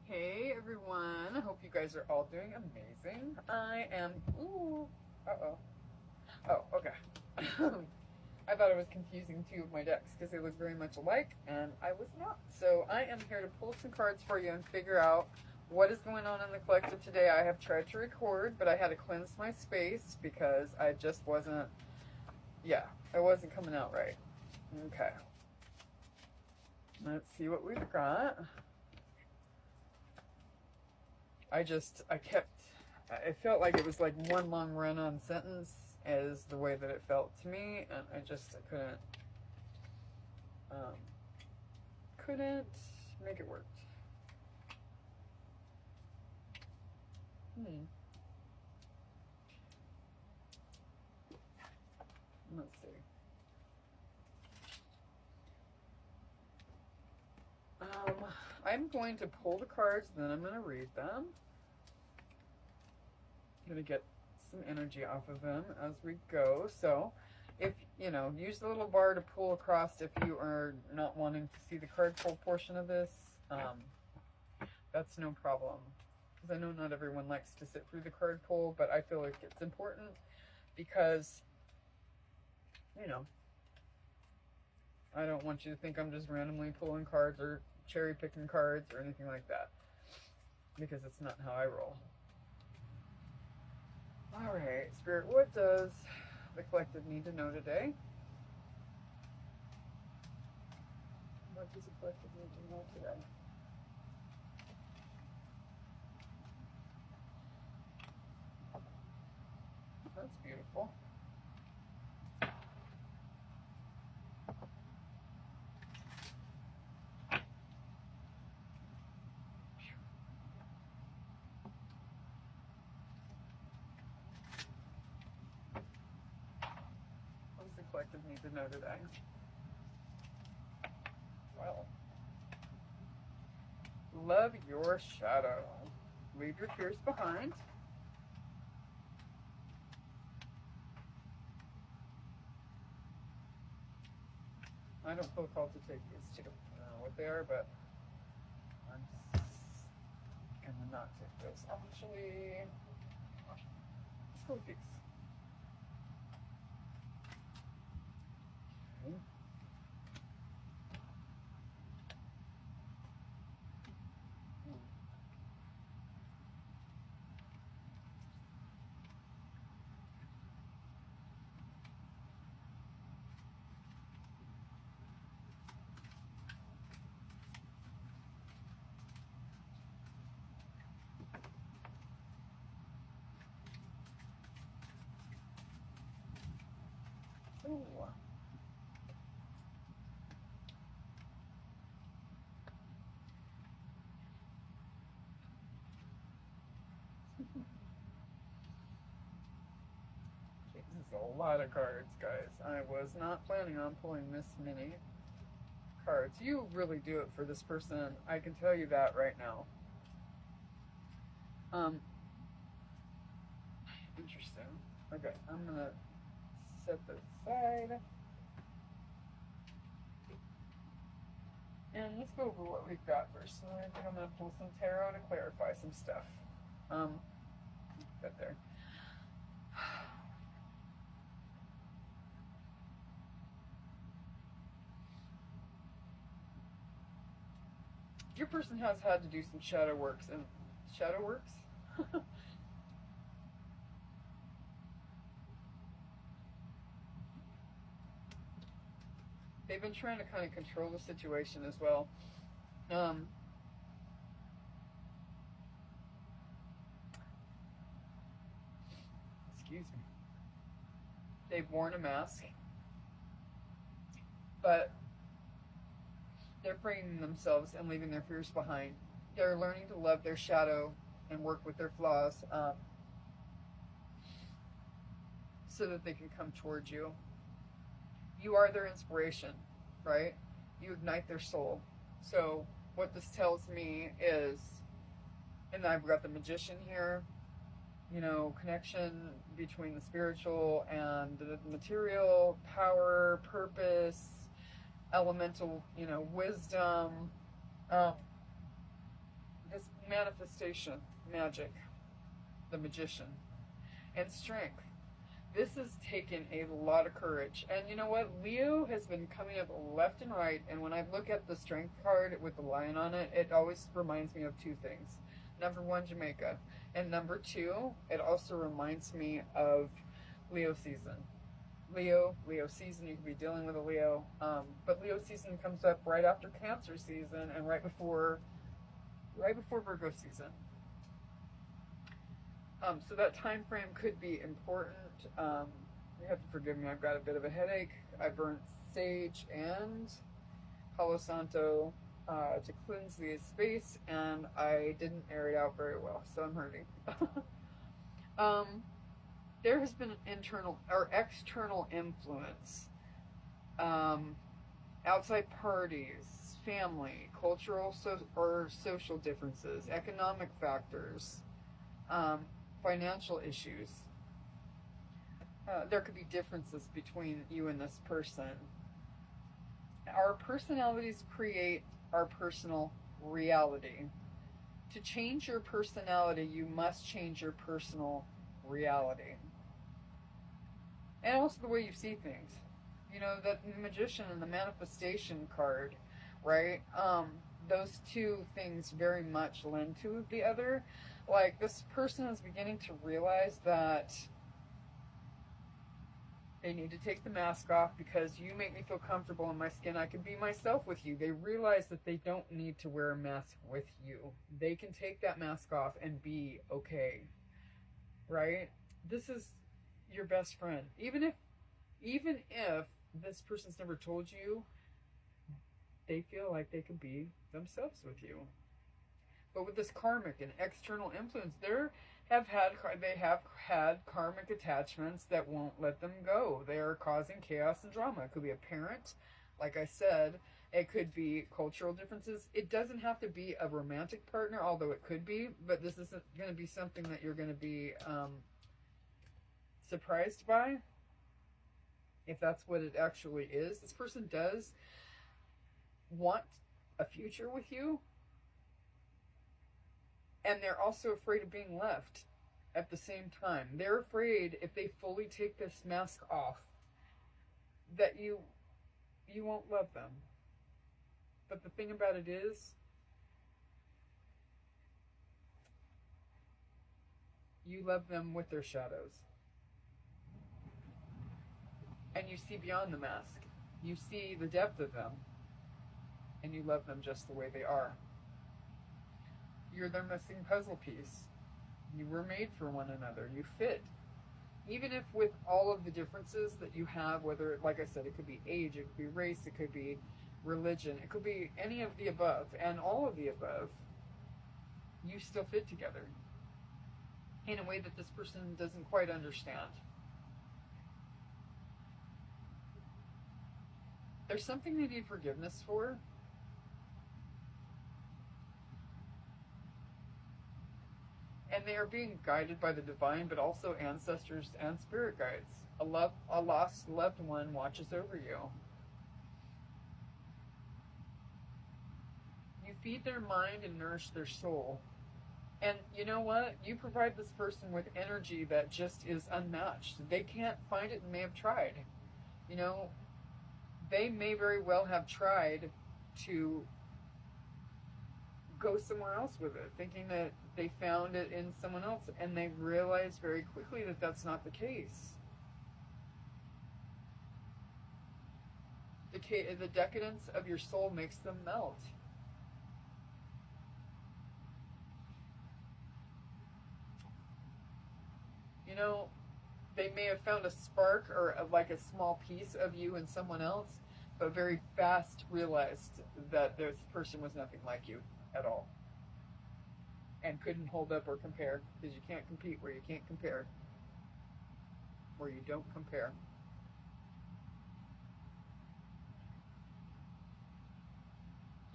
Hey everyone, I hope you guys are all doing amazing. I am, ooh, uh-oh. Oh, okay. I thought I was confusing two of my decks because they look very much alike, and I was not. So I am here to pull some cards for you and figure out what is going on in the collective today. I have tried to record, but I had to cleanse my space because I just wasn't, yeah, it wasn't coming out right. Okay. Let's see what we've got. I felt like it was like one long run-on sentence as the way that it felt to me, and I couldn't make it work. Let's see. I'm going to pull the cards, then I'm going to read them. I'm going to get some energy off of them as we go. So, if, use the little bar to pull across if you are not wanting to see the card pull portion of this. That's no problem. Because I know not everyone likes to sit through the card pull, but I feel like it's important because, I don't want you to think I'm just randomly pulling cards or cherry picking cards or anything like that, because it's not how I roll. All right, Spirit, what does the collective need to know today? What does the collective need to know today? That's beautiful. What does the collective need to know today? Well, love your shadow. Leave your fears behind. I don't feel called to take these two. I don't know what they are, but I'm gonna not take those. Actually, let's go with these. Okay. Ooh. This is a lot of cards, guys. I was not planning on pulling this many cards. You really do it for this person. I can tell you that right now. Interesting. Okay, I'm gonna set that aside. And let's go over what we've got first. So I think I'm gonna pull some tarot to clarify some stuff. Get there. Your person has had to do some shadow works and shadow works. They've been trying to kind of control the situation as well. Excuse me. They've worn a mask, but they're freeing themselves and leaving their fears behind. They're learning to love their shadow and work with their flaws, so that they can come towards you. You are their inspiration, right? You ignite their soul. So what this tells me is, and I've got the Magician here, connection between the spiritual and the material, power, purpose, elemental, wisdom. his manifestation, magic, the magician, and strength. This has taken a lot of courage. And you know what? Leo has been coming up left and right. And when I look at the strength card with the lion on it, it always reminds me of two things. Number one, Jamaica. And number two, it also reminds me of Leo season. Leo season, you could be dealing with a Leo. But Leo season comes up right after Cancer season and right before Virgo season. So that time frame could be important. You have to forgive me, I've got a bit of a headache. I burnt sage and Palo Santo to cleanse the space, and I didn't air it out very well, so I'm hurting. There has been an internal or external influence. Outside parties, family, cultural or social differences, economic factors, financial issues. There could be differences between you and this person. Our personalities create our personal reality. To change your personality, you must change your personal reality. And also the way you see things. You know, that magician and the manifestation card, right? Those two things very much lend to the other. Like, this person is beginning to realize that they need to take the mask off because you make me feel comfortable in my skin. I can be myself with you. They realize that they don't need to wear a mask with you. They can take that mask off and be okay, right? This is your best friend. Even if this person's never told you, they feel like they can be themselves with you. But with this karmic and external influence, they have had karmic attachments that won't let them go. They are causing chaos and drama. It could be a parent, like I said. It could be cultural differences. It doesn't have to be a romantic partner, although it could be. But this isn't going to be something that you're going to be surprised by, if that's what it actually is. This person does want a future with you, and they're also afraid of being left at the same time. They're afraid if they fully take this mask off that you won't love them. But the thing about it is, you love them with their shadows. And you see beyond the mask. You see the depth of them. And you love them just the way they are. You're their missing puzzle piece. You were made for one another. You fit. Even if with all of the differences that you have, whether, like I said, it could be age, it could be race, it could be religion, it could be any of the above and all of the above, you still fit together in a way that this person doesn't quite understand. There's something they need forgiveness for. And they are being guided by the divine, but also ancestors and spirit guides. A lost loved one watches over you. You feed their mind and nourish their soul. And you know what? You provide this person with energy that just is unmatched. They can't find it and may have tried. You know, they may very well have tried to go somewhere else with it, thinking that they found it in someone else, and they realize very quickly that that's not the case. The decadence of your soul makes them melt. You know, they may have found a spark or like a small piece of you in someone else, but very fast realized that this person was nothing like you at all, and couldn't hold up or compare, because you can't compete where you can't compare, where you don't compare.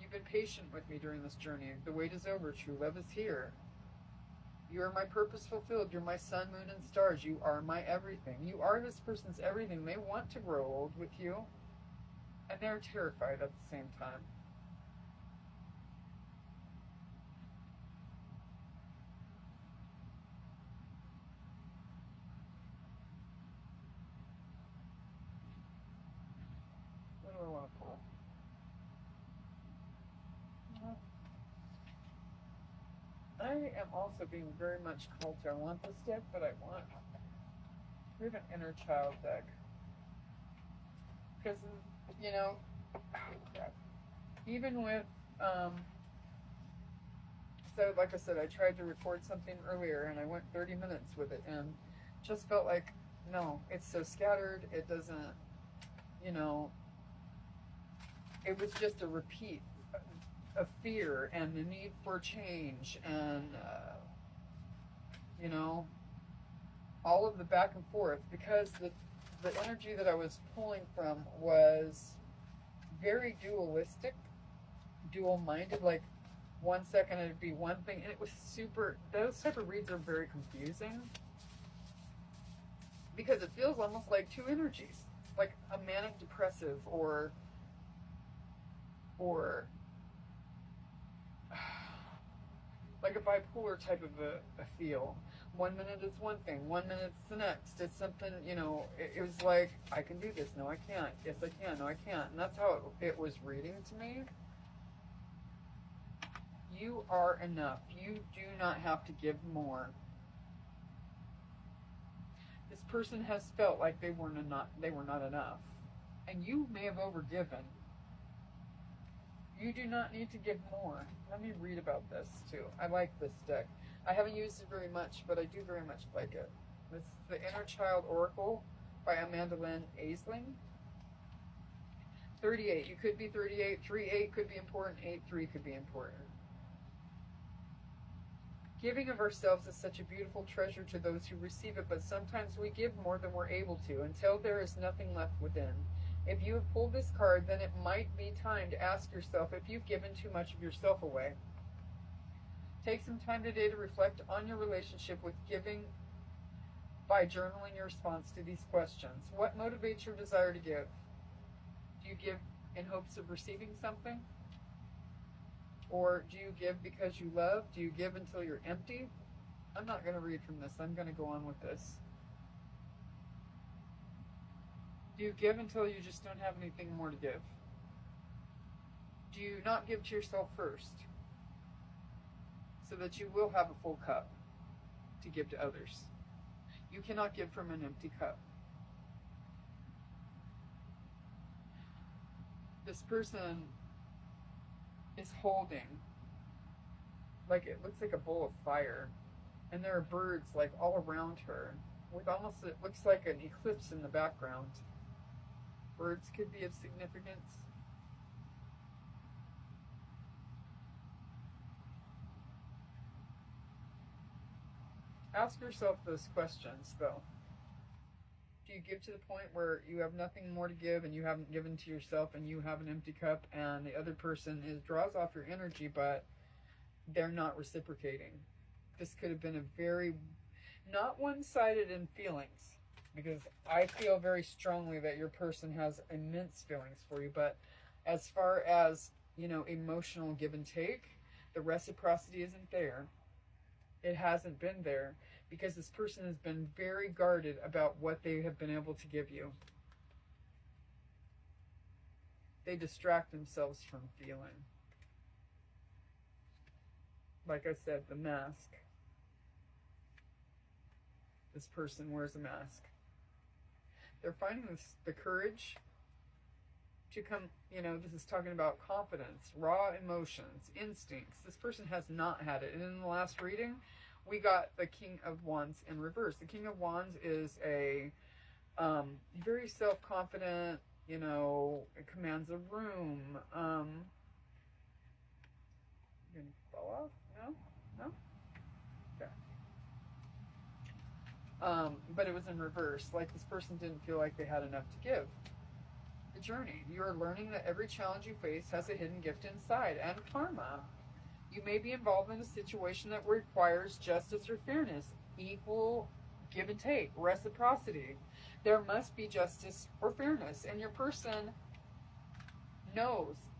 You've been patient with me during this journey. The wait is over. True love is here. You are my purpose fulfilled. You're my sun, moon, and stars. You are my everything. You are this person's everything. They want to grow old with you, and they're terrified at the same time. I am also being very much called to, I want this deck, but we have an inner child deck. Because, you know, even with, so like I said, I tried to record something earlier and I went 30 minutes with it and just felt like, no, it's so scattered, it doesn't, you know, it was just a repeat of fear and the need for change and, you know, all of the back and forth, because the energy that I was pulling from was very dualistic, dual-minded, like 1 second it'd be one thing, and it was super, those type of reads are very confusing, because it feels almost like two energies, like a manic depressive or like a bipolar type of a feel. 1 minute it's one thing, 1 minute it's the next. It's something, you know, it was like, I can do this, no I can't, yes I can, no I can't. And that's how it was reading to me. You are enough. You do not have to give more. This person has felt like they were not enough. And you may have overgiven. You do not need to give more. Let me read about this too. I like this deck. I haven't used it very much, but I do very much like it. This is the Inner Child Oracle by Amanda Lynn Aisling. 38. You could be 38. 3-8 could be important. 8-3 could be important. Giving of ourselves is such a beautiful treasure to those who receive it, but sometimes we give more than we're able to until there is nothing left within. If you have pulled this card, then it might be time to ask yourself if you've given too much of yourself away. Take some time today to reflect on your relationship with giving by journaling your response to these questions. What motivates your desire to give? Do you give in hopes of receiving something? Or do you give because you love? Do you give until you're empty? I'm not going to read from this. I'm going to go on with this. Do you give until you just don't have anything more to give? Do you not give to yourself first, so that you will have a full cup to give to others? You cannot give from an empty cup. This person is holding, like, it looks like a bowl of fire, and there are birds like all around her with almost, it looks like an eclipse in the background. Birds could be of significance. Ask yourself those questions, though. Do you give to the point where you have nothing more to give and you haven't given to yourself and you have an empty cup and the other person draws off your energy, but they're not reciprocating? This could have been a very, not one-sided in feelings, because I feel very strongly that your person has immense feelings for you, but as far as, you know, emotional give and take, the reciprocity isn't there. It hasn't been there because this person has been very guarded about what they have been able to give you. They distract themselves from feeling. Like I said, the mask. This person wears a mask. They're finding the courage to come, you know, this is talking about confidence, raw emotions, instincts. This person has not had it. And in the last reading, we got the King of Wands in reverse. The King of Wands is a very self-confident, you know, it commands a room. You gonna fall off? No? No? Okay. But it was in reverse. Like, this person didn't feel like they had enough to give. The journey. You are learning that every challenge you face has a hidden gift inside, and karma. You may be involved in a situation that requires justice or fairness, equal give and take, reciprocity. There must be justice or fairness, and your person knows.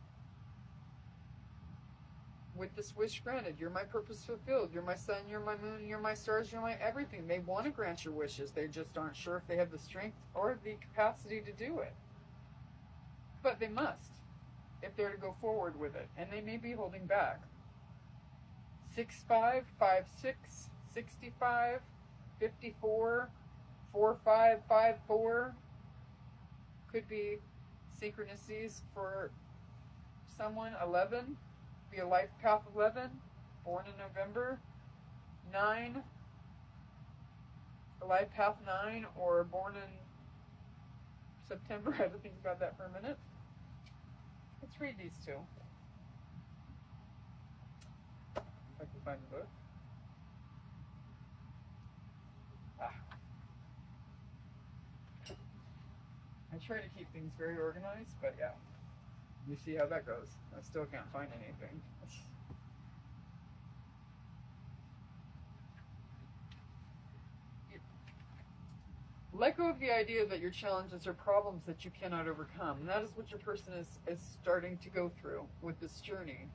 With this wish granted, you're my purpose fulfilled, you're my sun, you're my moon, you're my stars, you're my everything. They want to grant your wishes, they just aren't sure if they have the strength or the capacity to do it. But they must, if they're to go forward with it, and they may be holding back. 65, 56, 65, 54, 4554. Could be synchronicities for someone. 11, be a life path 11, born in November. 9, a life path 9, or born in September. I had to think about that for a minute. Let's read these two. If I can find the book. I try to keep things very organized, but yeah, you see how that goes. I still can't find anything. Let go of the idea that your challenges are problems that you cannot overcome. And that is what your person is starting to go through with this journey.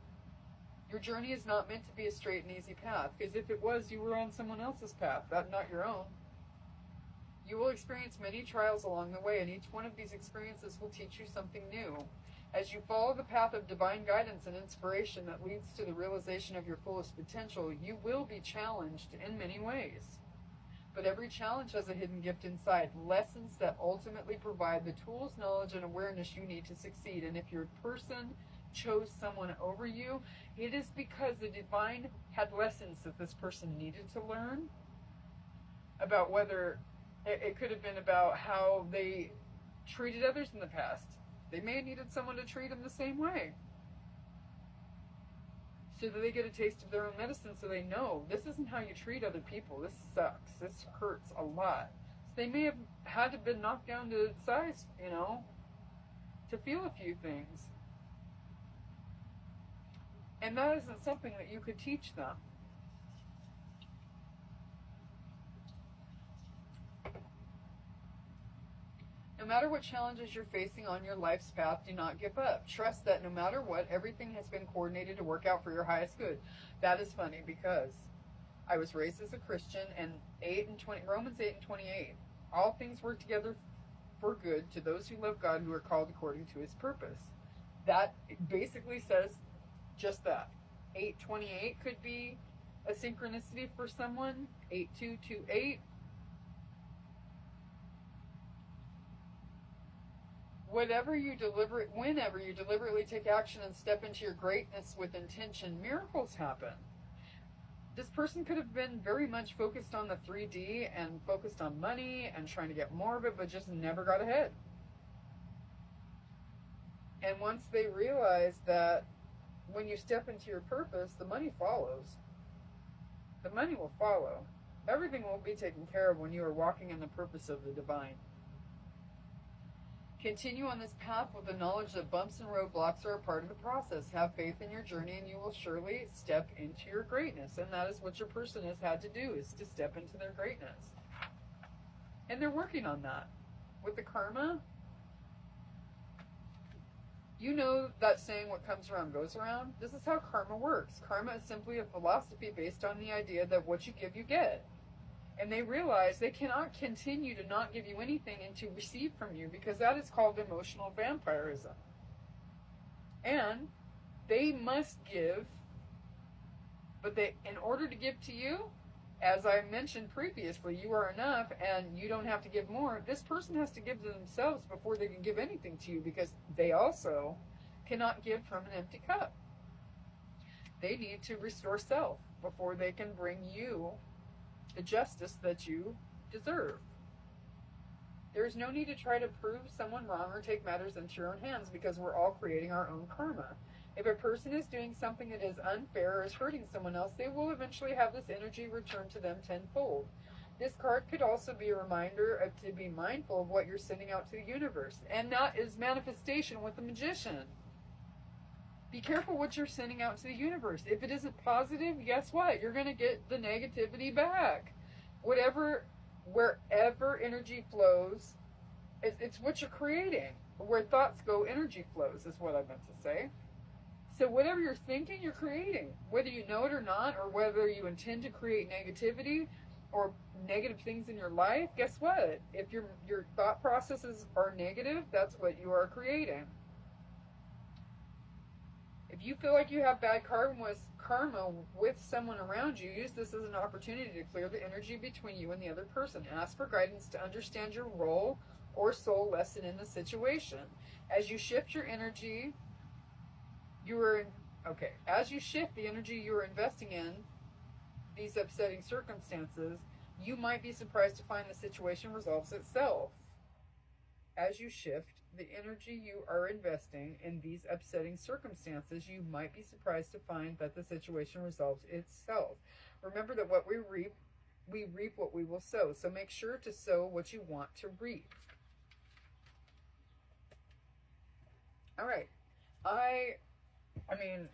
Your journey is not meant to be a straight and easy path, because if it was, you were on someone else's path, not your own. You will experience many trials along the way, and each one of these experiences will teach you something new. As you follow the path of divine guidance and inspiration that leads to the realization of your fullest potential, you will be challenged in many ways. But every challenge has a hidden gift inside, lessons that ultimately provide the tools, knowledge, and awareness you need to succeed. And if your person chose someone over you, it is because the divine had lessons that this person needed to learn about whether it could have been about how they treated others in the past. They may have needed someone to treat them the same way, so that they get a taste of their own medicine, so they know this isn't how you treat other people. This sucks. This hurts a lot. So they may have had to been knocked down to size, to feel a few things. And that isn't something that you could teach them. No matter what challenges you're facing on your life's path, do not give up. Trust that no matter what, everything has been coordinated to work out for your highest good. That is funny because I was raised as a Christian, and Romans 8 and 28. All things work together for good to those who love God, who are called according to his purpose. That basically says just that. 8:28 could be a synchronicity for someone. 8228. Whenever you deliberately take action and step into your greatness with intention, miracles happen. This person could have been very much focused on the 3D and focused on money and trying to get more of it, but just never got ahead. And once they realize that when you step into your purpose, the money follows. The money will follow. Everything will be taken care of when you are walking in the purpose of the divine. Continue on this path with the knowledge that bumps and roadblocks are a part of the process. Have faith in your journey and you will surely step into your greatness. And that is what your person has had to do, is to step into their greatness. And they're working on that. With the karma, you know that saying, what comes around goes around? This is how karma works. Karma is simply a philosophy based on the idea that what you give, you get. And they realize they cannot continue to not give you anything and to receive from you, because that is called emotional vampirism. And they must give, but in order to give to you, as I mentioned previously, you are enough and you don't have to give more. This person has to give to themselves before they can give anything to you, because they also cannot give from an empty cup. They need to restore self before they can bring you the justice that you deserve. There is no need to try to prove someone wrong or take matters into your own hands, because we're all creating our own karma. If a person is doing something that is unfair or is hurting someone else, they will eventually have this energy returned to them tenfold. This card could also be a reminder to be mindful of what you're sending out to the universe. And that is manifestation with the magician. Be careful what you're sending out to the universe. If it isn't positive, guess what? You're going to get the negativity back. Wherever energy flows, it's what you're creating. Where thoughts go, energy flows, is what I meant to say. So whatever you're thinking, you're creating. Whether you know it or not, or whether you intend to create negativity or negative things in your life, guess what? If your thought processes are negative, that's what you are creating. If you feel like you have bad karma with someone around you, use this as an opportunity to clear the energy between you and the other person. Ask for guidance to understand your role or soul lesson in the situation. As you shift your energy, as you shift the energy you are investing in these upsetting circumstances, you might be surprised to find the situation resolves itself. As you shift the energy you are investing in these upsetting circumstances, you might be surprised to find that the situation resolves itself. Remember that what we reap what we will sow. So make sure to sow what you want to reap. All right. I mean,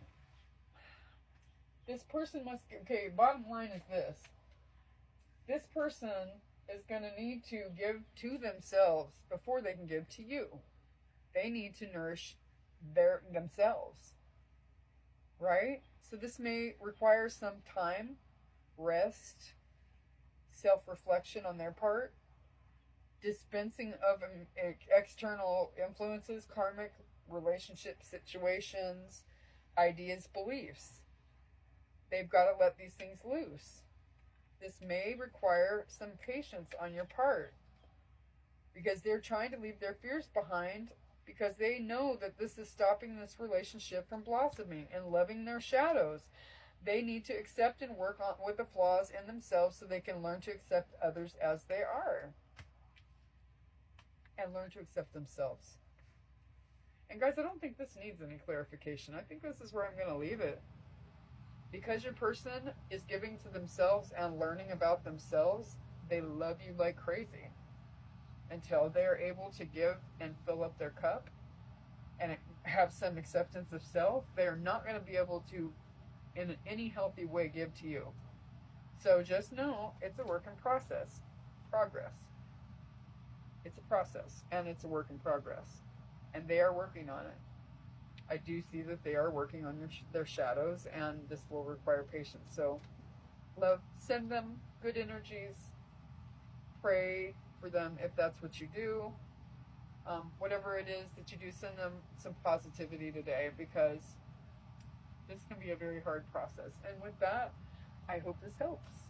this person must, okay, bottom line is this. This person is going to need to give to themselves before they can give to you. They need to nourish themselves, right? So this may require some time, rest, self-reflection on their part, dispensing of external influences, karmic relationship situations, ideas, beliefs. They've got to let these things loose. This may require some patience on your part because they're trying to leave their fears behind, because they know that this is stopping this relationship from blossoming and loving their shadows. They need to accept and work on with the flaws in themselves so they can learn to accept others as they are and learn to accept themselves. And guys, I don't think this needs any clarification. I think this is where I'm going to leave it. Because your person is giving to themselves and learning about themselves, they love you like crazy. Until they are able to give and fill up their cup and have some acceptance of self, they are not going to be able to, in any healthy way, give to you. So just know it's a work in progress. It's a process, and it's a work in progress. And they are working on it. I do see that they are working on their shadows, and this will require patience. So, love, send them good energies. Pray for them if that's what you do. Whatever it is that you do, send them some positivity today, because this can be a very hard process. And with that, I hope this helps.